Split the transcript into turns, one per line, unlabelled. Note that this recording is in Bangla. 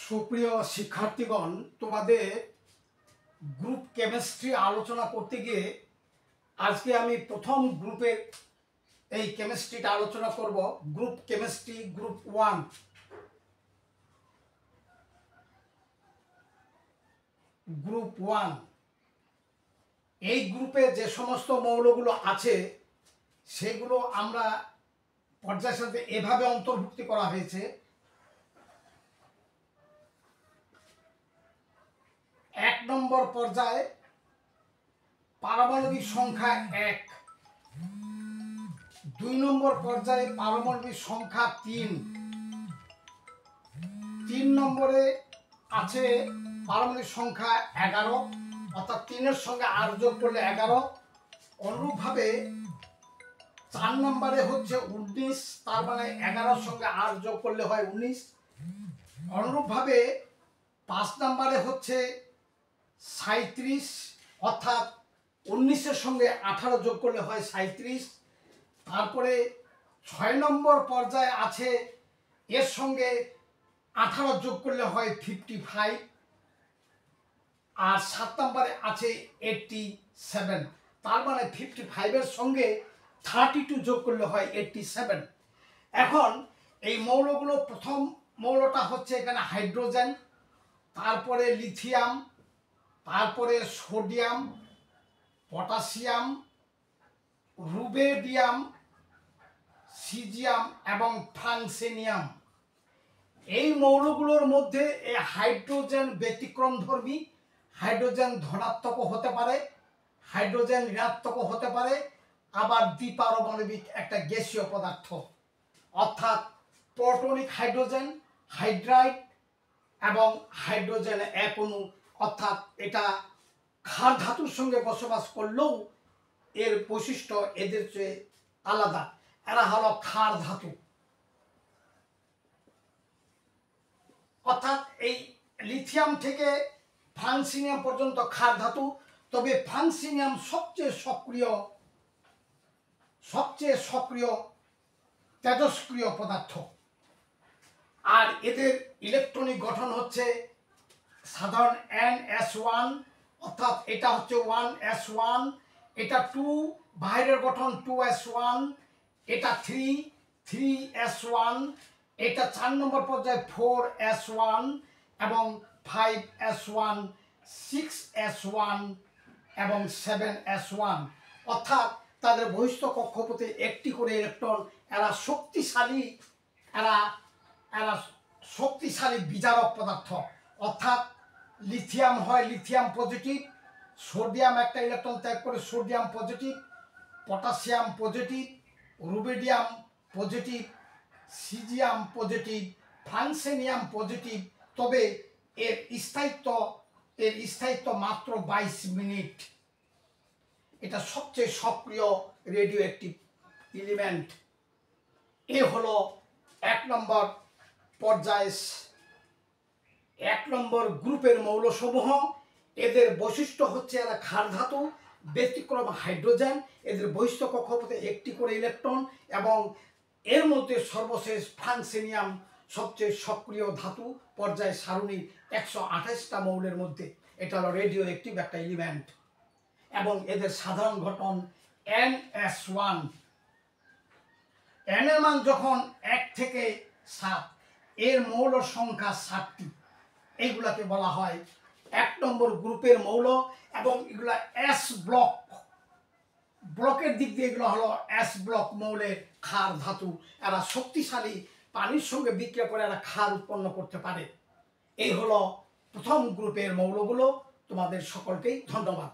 সুপ্রিয় শিক্ষার্থীগণ, তোমাদের গ্রুপ কেমিস্ট্রি আলোচনা করতে গিয়ে আজকে আমি প্রথম গ্রুপের এই কেমিস্ট্রিটা আলোচনা করব। Group chemistry group 1। গ্রুপ 1 এই গ্রুপে যে সমস্ত মৌলগুলো আছে সেগুলো আমরা পর্যায়ের সাথে এভাবে অন্তর্ভুক্তি করা হয়েছে। 1 নম্বর পর্যায়ে পারমাণবিক সংখ্যা 1, 2 নম্বর পর্যায়ে পারমাণবিক সংখ্যা 3, 3 নম্বরে আছে পারমাণবিক সংখ্যা 11, অর্থাৎ 3-এর সঙ্গে 8 যোগ করলে 11। অনুরূপভাবে 4 নম্বরে হচ্ছে 19, তার মানে 11-র সঙ্গে 8 যোগ করলে হয় 19। অনুরূপভাবে 5 নম্বরে হচ্ছে 37, অর্থাৎ 19-এর সঙ্গে 18 যোগ করলে হয় 37। তারপরে 6 নম্বর পর্যায়ে আছে এর সঙ্গে 18 যোগ করলে হয় 55। আর 7 নম্বরে আছে 87, তার মানে 55-এর সঙ্গে 32 যোগ করলে হয় 87। এখন এই মৌলগুলো, প্রথম মৌলটা হচ্ছে এখানে হাইড্রোজেন, তারপরে লিথিয়াম, তারপরে সোডিয়াম, পটাশিয়াম, রুবেডিয়াম, সিজিয়াম এবং ফ্রান্সিনিয়াম। এই মৌলগুলোর মধ্যে এই হাইড্রোজেন ব্যতিক্রমধর্মী। হাইড্রোজেন ধনাত্মকও হতে পারে, হাইড্রোজেন ঋণাত্মকও হতে পারে, আবার দ্বিপারমাণবিক একটা গ্যাসীয় পদার্থ, অর্থাৎ প্রোটনিক হাইড্রোজেন, হাইড্রাইড এবং হাইড্রোজেন এক অণু, অর্থাৎ এটা ক্ষার ধাতুর সঙ্গে বসবাস করলেও এর বৈশিষ্ট্য এদের চেয়ে আলাদা। এরা হলো ক্ষার ধাতু, অর্থাৎ এই লিথিয়াম থেকে ফ্রান্সিনিয়াম পর্যন্ত ক্ষার ধাতু। তবে ফ্রান্সিনিয়াম সবচেয়ে সক্রিয় তেজস্ক্রিয় পদার্থ। আর এদের ইলেকট্রনিক গঠন হচ্ছে সাধারণ NS1, অর্থাৎ এটা হচ্ছে 1s1, এটা 2, বাইরের গঠন 2s1, এটা 3s1, এটা 4 নম্বর পর্যায়ে 4s1 এবং 5s1, 6s1 এবং 7s1, অর্থাৎ তাদের বহিস্থ কক্ষপথে একটি করে ইলেকট্রন। এরা শক্তিশালী বিজারক পদার্থ, অর্থাৎ লিথিয়াম হয় লিথিয়াম পজিটিভ, সোডিয়াম একটা ইলেকট্রন ত্যাগ করে sodium positive, potassium positive, rubidium positive, caesium positive, francium positive. তবে এর স্থায়িত্ব মাত্র 22 মিনিট। এটা সবচেয়ে সক্রিয় রেডিও অ্যাক্টিভ এলিমেন্ট। এ হলো 1 নম্বর পর্যায়ে 1 নম্বর গ্রুপের মৌলসমূহ। এদের বৈশিষ্ট্য হচ্ছে এরা ক্ষার ধাতু, ব্যতিক্রম হাইড্রোজেন, এদের বহিস্থ কক্ষপথে একটি করে ইলেকট্রন, এবং এর মধ্যে সর্বশেষ ফ্রান্সিনিয়াম সবচেয়ে সক্রিয় ধাতু পর্যায় সারণীর 128টা মৌলের মধ্যে। এটা হলো রেডিও অ্যাক্টিভ একটা এলিমেন্ট এবং এদের সাধারণ গঠন NS1। N এর মান যখন 1 থেকে 7, এর মৌল সংখ্যা 7টি। এইগুলাকে বলা হয় 1 নম্বর গ্রুপের মৌল, এবং এগুলা S ব্লকের দিক দিয়ে এগুলো হলো S ব্লক মৌলের ক্ষার ধাতু। এরা শক্তিশালী, পানির সঙ্গে বিক্রিয়া করে এরা ক্ষার উৎপন্ন করতে পারে। এই হলো প্রথম গ্রুপের মৌলগুলো। তোমাদের সকলকেই ধন্যবাদ।